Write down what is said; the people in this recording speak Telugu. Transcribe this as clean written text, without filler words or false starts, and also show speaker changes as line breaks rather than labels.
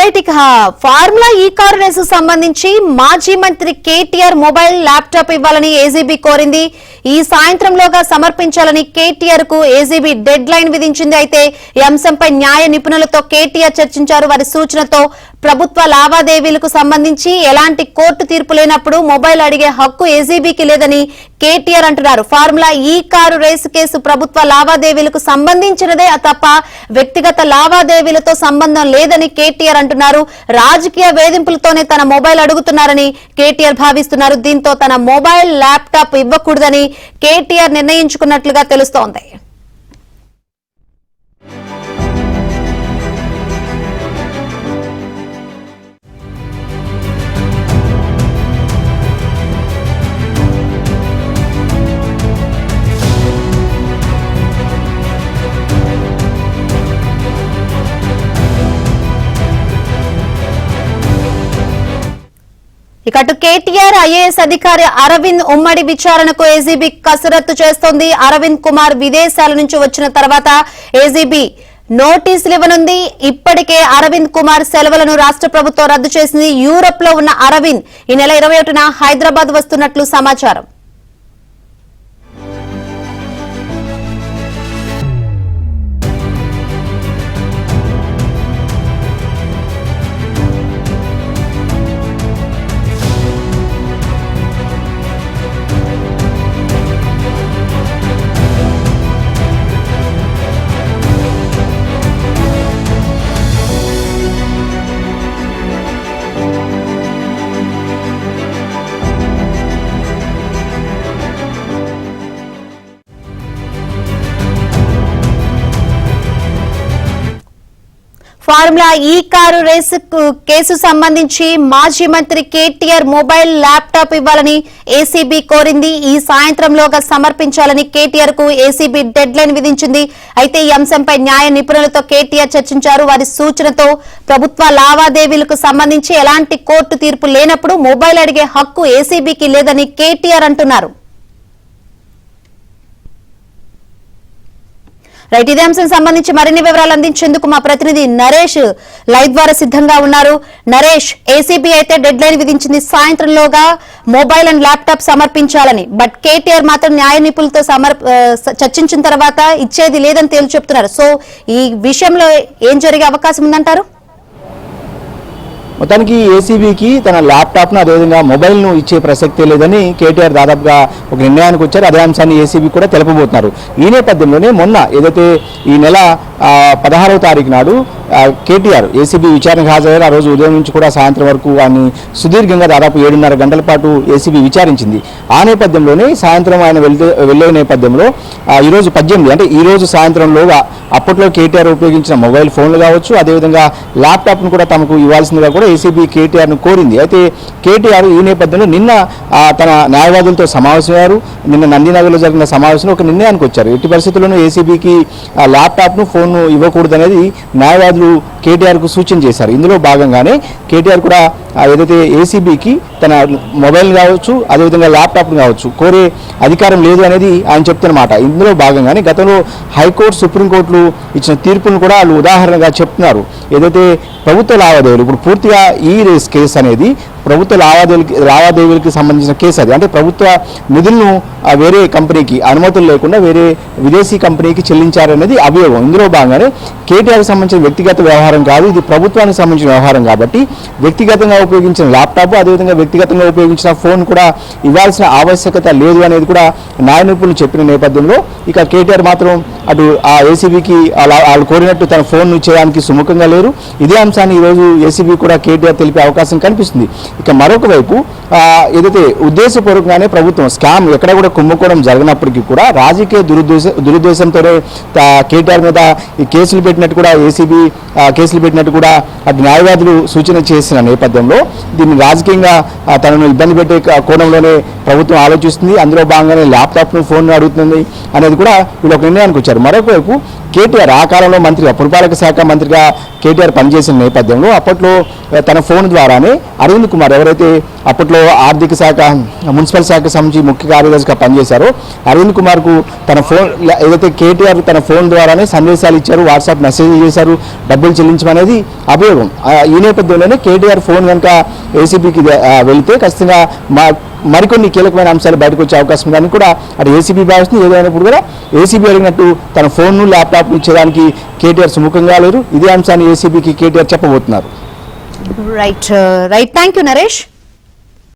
రైట్, ఇక ఫార్ములా ఈ కారు రేసు సంబంధించి మాజీ మంత్రి కేటీఆర్ మొబైల్ ల్యాప్టాప్ ఇవ్వాలని ఏజీబీ కోరింది. ఈ సాయంత్రంలోగా సమర్పించాలని కేటీఆర్ కు ఏజీబీ డెడ్ లైన్ విధించింది. అయితే ఈ అంశంపై న్యాయ నిపుణులతో కేటీఆర్ చర్చించారు. వారి సూచనతో ప్రభుత్వ లావాదేవీలకు సంబంధించి ఎలాంటి కోర్టు తీర్పు లేనప్పుడు మొబైల్ అడిగే హక్కు ఏజీబీకి లేదని కేటీఆర్ అంటున్నారు. ఫార్ములా ఈ కారు రేసు కేసు ప్రభుత్వ లావాదేవీలకు సంబంధించినదే తప్ప వ్యక్తిగత లావాదేవీలతో సంబంధం లేదని కేటీఆర్ అంటున్నారు. రాజకీయ వేధింపులతోనే తన మొబైల్ అడుగుతున్నారని కేటీఆర్ భావిస్తున్నారు. దీంతో తన మొబైల్ ల్యాప్టాప్ ఇవ్వకూడదని కేటీఆర్ నిర్ణయించుకున్నట్లుగా తెలుస్తోంది. ఇక అటు కేటీఆర్ ఐఏఎస్ అధికారి అరవింద్ ఉమ్మడి విచారణకు ఏజీబీ కసరత్తు చేస్తోంది. అరవింద్ కుమార్ విదేశాల నుంచి వచ్చిన తర్వాత ఏజీబీ నోటీసులు ఇవ్వనుంది. ఇప్పటికే అరవింద్ కుమార్ సెలవులను రాష్ట్ర ప్రభుత్వం రద్దు చేసింది. యూరప్ లో ఉన్న అరవింద్ ఈ నెల 21న హైదరాబాద్ వస్తున్నట్లు సమాచారం. ఫార్ములా ఈ కారు రేసు కేసు సంబంధించి మాజీ మంత్రి కేటీఆర్ మొబైల్ ల్యాప్టాప్ ఇవ్వాలని ఏసీబీ కోరింది. ఈ సాయంత్రంలోగా సమర్పించాలని కేటీఆర్ కు ఏసీబీ డెడ్ లైన్ విధించింది. అయితే ఈ అంశంపై న్యాయ నిపుణులతో కేటీఆర్ చర్చించారు. వారి సూచనతో ప్రభుత్వ లావాదేవీలకు సంబంధించి ఎలాంటి కోర్టు తీర్పు లేనప్పుడు మొబైల్ అడిగే హక్కు ఏసీబీకి లేదని కేటీఆర్ అంటున్నారు. రైట్, ఇదే అంశం సంబంధించి మరిన్ని వివరాలు అందించేందుకు మా ప్రతినిధి నరేష్ లైవ్ ద్వారా సిద్ధంగా ఉన్నారు. నరేష్, ఏసీబీ అయితే డెడ్ లైన్ విధించింది సాయంత్రంలోగా మొబైల్ అండ్ ల్యాప్టాప్ సమర్పించాలని. బట్ కేటీఆర్ మాత్రం న్యాయ నిపుణులతో చర్చించిన తర్వాత ఇచ్చేది లేదని తేల్చి చెప్తున్నారు. సో ఈ విషయంలో ఏం జరిగే అవకాశం ఉందంటారు?
మొత్తానికి ఏసీబీకి తన ల్యాప్టాప్ను అదేవిధంగా మొబైల్ను ఇచ్చే ప్రసక్తే లేదని కేటీఆర్ దాదాపుగా ఒక నిర్ణయానికి వచ్చారు. అదే అంశాన్ని ఏసీబీ కూడా తెలుపబోతున్నారు. ఈ నేపథ్యంలోనే మొన్న ఏదైతే ఈ నెల 16వ తారీఖు నాడు కేటీఆర్ ఏసీబీ విచారణకు హాజరయ్యారు. ఆ రోజు ఉదయం నుంచి కూడా సాయంత్రం వరకు ఆయన సుదీర్ఘంగా దాదాపు 7:30 గంటల పాటు ఏసీబీ విచారించింది. ఆ నేపథ్యంలోనే సాయంత్రం ఆయన వెళ్లే నేపథ్యంలో ఈరోజు 18 అంటే ఈ రోజు సాయంత్రంలోగా అప్పట్లో కేటీఆర్ ఉపయోగించిన మొబైల్ ఫోన్లు కావచ్చు, అదేవిధంగా ల్యాప్టాప్ను కూడా తమకు ఇవ్వాల్సిందిగా కూడా ఏసీబీ కేటీఆర్ను కోరింది. అయితే కేటీఆర్ ఈ నేపథ్యంలో నిన్న తన న్యాయవాదులతో సమావేశమయ్యారు. నిన్న నందినగర్లో జరిగిన సమావేశంలో ఒక నిర్ణయానికి వచ్చారు. ఎట్టి పరిస్థితుల్లోనూ ఏసీబీకి ల్యాప్టాప్ను ఫోన్ను ఇవ్వకూడదనేది న్యాయవాదులు కేటీఆర్కు సూచన చేశారు. ఇందులో భాగంగానే కేటీఆర్ కూడా ఏదైతే ఏసీబీకి తన మొబైల్ కావచ్చు, అదేవిధంగా ల్యాప్టాప్ను కావచ్చు కోరే అధికారం లేదు అనేది ఆయన చెప్తున్నమాట. ఇందులో భాగంగానే గతంలో హైకోర్టు, సుప్రీంకోర్టులు ఇచ్చిన తీర్పును కూడా వాళ్ళు ఉదాహరణగా చెప్తున్నారు. ఏదైతే ప్రభుత్వ లావాదేవీలు, ఇప్పుడు పూర్తిగా ఈ రేస్ కేసు అనేది ప్రభుత్వ లావాదేవీలకి సంబంధించిన కేసు. అది అంటే ప్రభుత్వ నిధులను వేరే కంపెనీకి అనుమతులు లేకుండా వేరే విదేశీ కంపెనీకి చెల్లించారనేది అభియోగం. ఇందులో భాగంగానే కేటీఆర్కి సంబంధించిన వ్యక్తిగత వ్యవహారం కాదు, ఇది ప్రభుత్వానికి సంబంధించిన వ్యవహారం కాబట్టి వ్యక్తిగతంగా ఉపయోగించిన ల్యాప్టాప్, అదేవిధంగా వ్యక్తిగతంగా ఉపయోగించిన ఫోన్ కూడా ఇవ్వాల్సిన ఆవశ్యకత లేదు అనేది కూడా న్యాయ నిపుణులు చెప్పిన నేపథ్యంలో ఇక కేటీఆర్ మాత్రం అటు ఆ ఏసీబీకి వాళ్ళు కోరినట్టు తన ఫోన్ చేయడానికి సుముఖంగా లేరు. ఇదే అంశాన్ని ఈరోజు ఏసీబీ కూడా కేటీఆర్ తెలిపే అవకాశం కనిపిస్తుంది. ఇక మరొక వైపు ఏదైతే ఉద్దేశపూర్వకంగానే ప్రభుత్వం స్కామ్ ఎక్కడ కూడా కుంభకోణం జరిగినప్పటికీ కూడా రాజకీయ దురుద్దేశంతోనే కేటీఆర్ మీద ఈ కేసులు పెట్టినట్టు కూడా ఏసీబీ కేసులు పెట్టినట్టు కూడా అటు న్యాయవాదులు సూచన చేసిన నేపథ్యంలో దీన్ని రాజకీయంగా తనను ఇబ్బంది పెట్టే కోణంలోనే ప్రభుత్వం ఆలోచిస్తుంది. అందులో భాగంగానే ల్యాప్టాప్ను, ఫోన్ను అడుగుతుంది అనేది కూడా వీళ్ళు ఒక నిర్ణయానికి వచ్చారు. మరొక వైపు కేటీఆర్ ఆ కాలంలో మంత్రిగా పురపాలక శాఖ మంత్రిగా కేటీఆర్ పనిచేసిన నేపథ్యంలో అప్పట్లో తన ఫోన్ ద్వారానే అరవింద్ కుమార్ ఎవరైతే అప్పట్లో ఆర్థిక శాఖ మున్సిపల్ శాఖ సంబంధించి ముఖ్య కార్యదర్శిగా పనిచేశారో అరవింద్ కుమార్కు తన ఫోన్ ఏదైతే కేటీఆర్ తన ఫోన్ ద్వారానే సందేశాలు ఇచ్చారు, వాట్సాప్ మెసేజ్ చేశారు, డబ్బులు చెల్లించమనేది అభియోగం. ఈ నేపథ్యంలోనే కేటీఆర్ ఫోన్ కనుక ఏసీబీకి వెళితే ఖచ్చితంగా మరికొన్ని కీలకమైన అంశాలు బయటకు వచ్చే అవకాశం ఉందని కూడా అటు ఏసీబీ భావిస్తుంది. ఏదైనప్పుడు కూడా ఏసీబీ అడిగినట్టు తన ఫోన్ను ల్యాప్టాప్ ఇచ్చేదానికి కేటీఆర్ సుముఖంగా లేరు. ఇదే అంశాన్ని ఏసీబీకి కేటీఆర్ చెప్పబోతున్నారు.
Right thank you Naresh.